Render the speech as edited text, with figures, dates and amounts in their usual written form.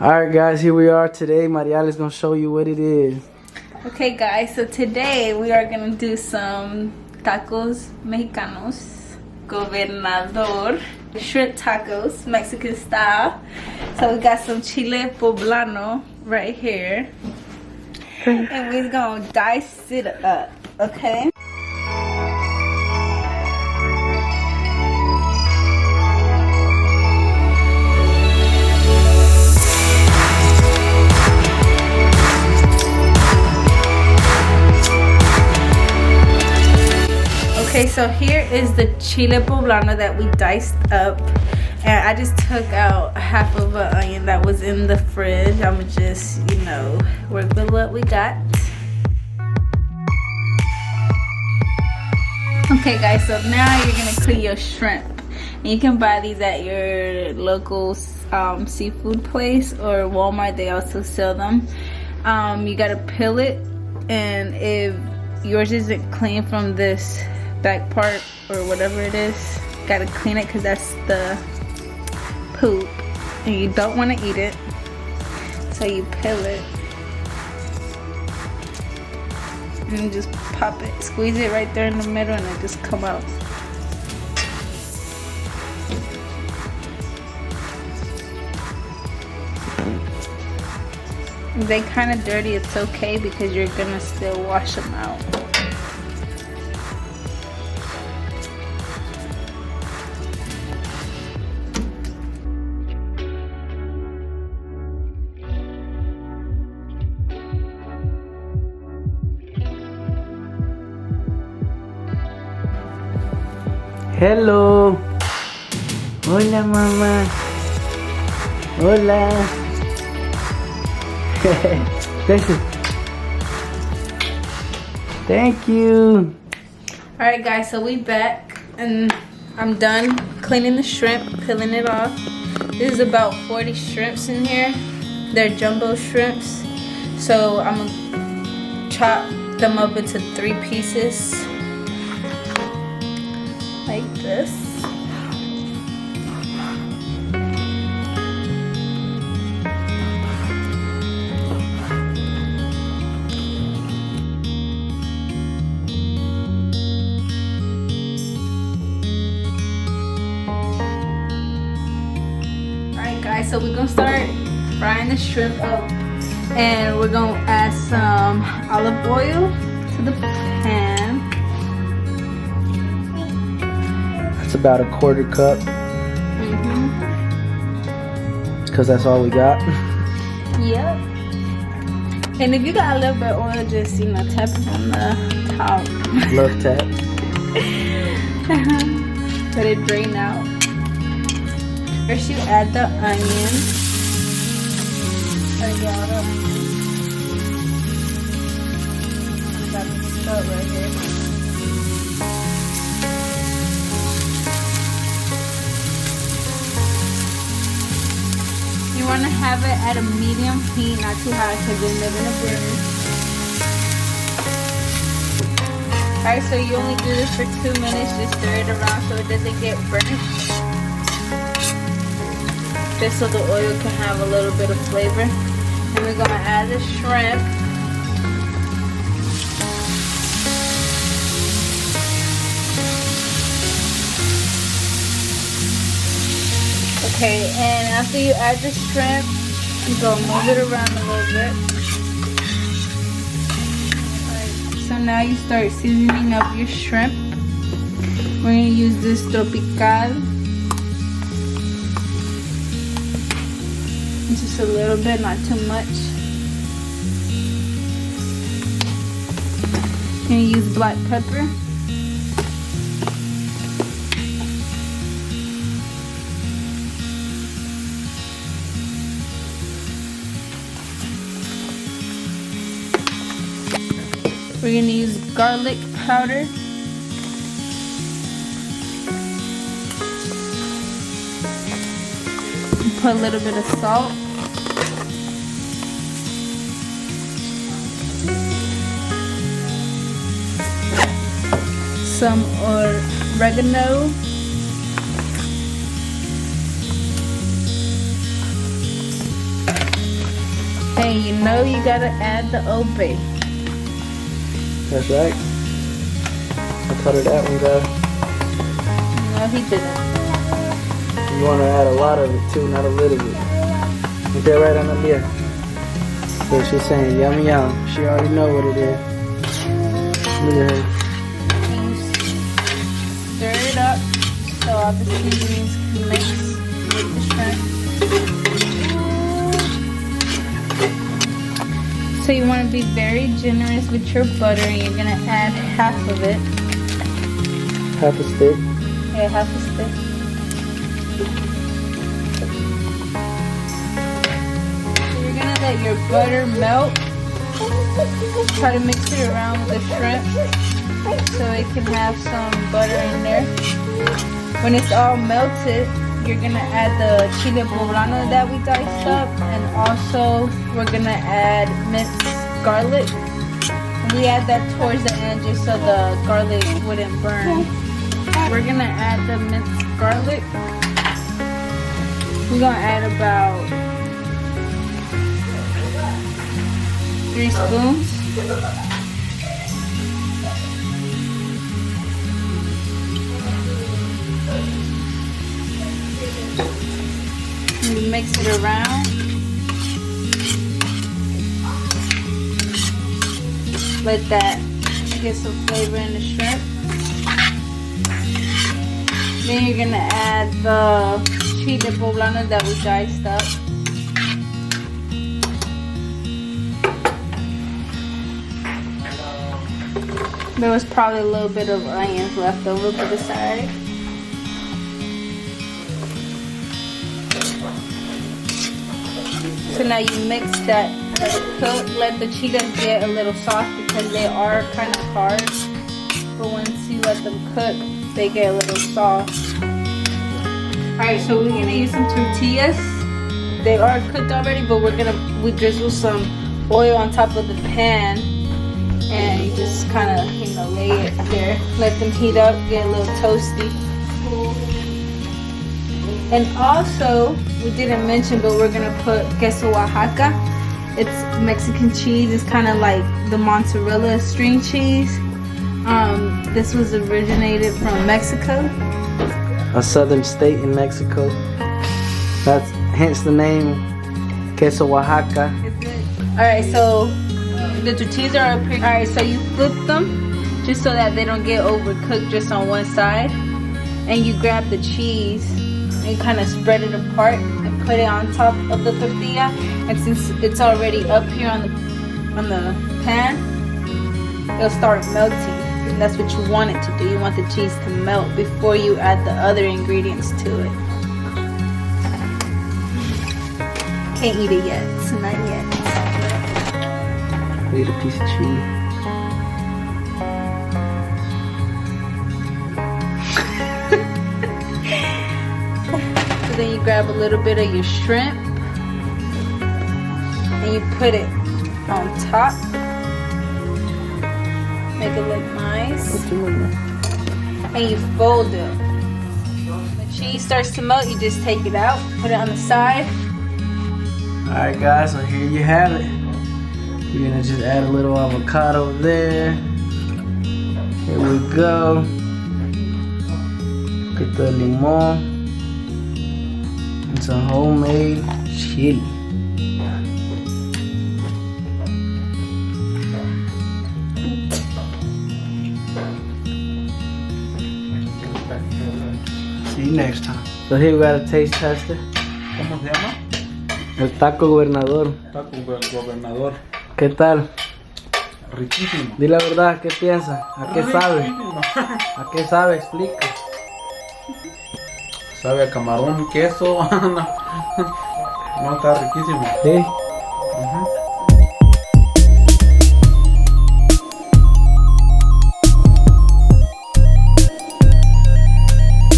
Alright guys, here we are today. Mariale is going to show you what it is. Okay guys, so today we are going to do some tacos mexicanos, governador, shrimp tacos, Mexican style. So we got some chile poblano right here. And we're going to dice it up, okay? Okay, so here is the chile poblano that we diced up, and I just took out half of an onion that was in the fridge. I'm gonna just, work with what we got. Okay guys, so now you're gonna clean your shrimp. And you can buy these at your local seafood place or Walmart. They also sell them. You gotta peel it, and if yours isn't clean from this back part or whatever it is, gotta clean it because that's the poop and you don't want to eat it, so you peel it and just pop it, squeeze it right there in the middle, and it just come out. If they kind of dirty, it's okay because you're gonna still wash them out. Hello. Hola, mama. Hola. Thank you. Thank you. Alright guys, so we back and I'm done cleaning the shrimp, peeling it off. This is about 40 shrimps in here. They're jumbo shrimps. So I'm gonna chop them up into 3 pieces. Like this. Alright guys, so we're gonna start frying the shrimp up, and we're gonna add some olive oil to the pan. It's about a 1/4 cup. Because that's all we got. Yep. And if you got a little bit of oil, just tap it on the top. Love tap. Let it drain out. First you add the onion. I got the stuff right here. You want to have it at a medium heat, not too high, because then they're going to burn. Alright, so you only do this for 2 minutes. Just stir it around so it doesn't get burnt. Just so the oil can have a little bit of flavor. And we're going to add the shrimp. Okay, and after you add the shrimp, you're going to move it around a little bit. Alright, so now you start seasoning up your shrimp. We're going to use this tropical. Just a little bit, not too much. You're going to use black pepper. We're going to use garlic powder. Put a little bit of salt. Some oregano. And you know you gotta add the obey. That's right. I taught her that one, guys. No, he didn't. You want to add a lot of it too, not a little bit. Is that right, Analia? So she's saying yum yum. She already know what it is. Look at her. Stir it up so all the seasonings can mix with the shrimp. So you want to be very generous with your butter, and you're gonna add half of it. Half a stick. Yeah, half a stick. So you're gonna let your butter melt. Try to mix it around with the shrimp so it can have some butter in there. When it's all melted, you're gonna add the chile poblano that we diced up, and also we're gonna add minced garlic. We add that towards the end just so the garlic wouldn't burn. We're gonna add the minced garlic. We're gonna add about 3 spoons. You mix it around. Let that get some flavor in the shrimp. Then you're gonna add the chile poblano that we diced up. There was probably a little bit of onions left over to the side. So now you mix that, let it cook, let the chiles get a little soft because they are kind of hard. But once you let them cook, they get a little soft. Alright, so we're gonna use some tortillas. They are cooked already, but we drizzle some oil on top of the pan. And you just kind of, lay it there. Let them heat up, get a little toasty. And also, we didn't mention, but we're gonna put queso Oaxaca. It's Mexican cheese. It's kind of like the mozzarella string cheese. This was originated from Mexico. A southern state in Mexico. That's hence the name queso Oaxaca. Alright, so the tortillas are up here. Alright, so you flip them just so that they don't get overcooked just on one side. And you grab the cheese and you kind of spread it apart and put it on top of the tortilla. And since it's already up here on the pan, it'll start melting. And that's what you want it to do. You want the cheese to melt before you add the other ingredients to it. Can't eat it yet. It's not yet. Eat a piece of cheese. So then you grab a little bit of your shrimp and you put it on top. Make it look nice. And you fold it. When the cheese starts to melt, you just take it out, put it on the side. Alright guys, so here you have it. You're gonna just add a little avocado there. Here we go. Get the limon. It's a homemade chili. See you next time. So here we got a taste tester. ¿Cómo se llama? El taco gobernador. Taco gobernador. ¿Qué tal? Riquísimo. Di la verdad, ¿qué piensas? ¿A qué sabe? Riquísimo. ¿A qué sabe? Explica. Sabe a camarón, queso. No, está riquísimo. Sí. Ujú.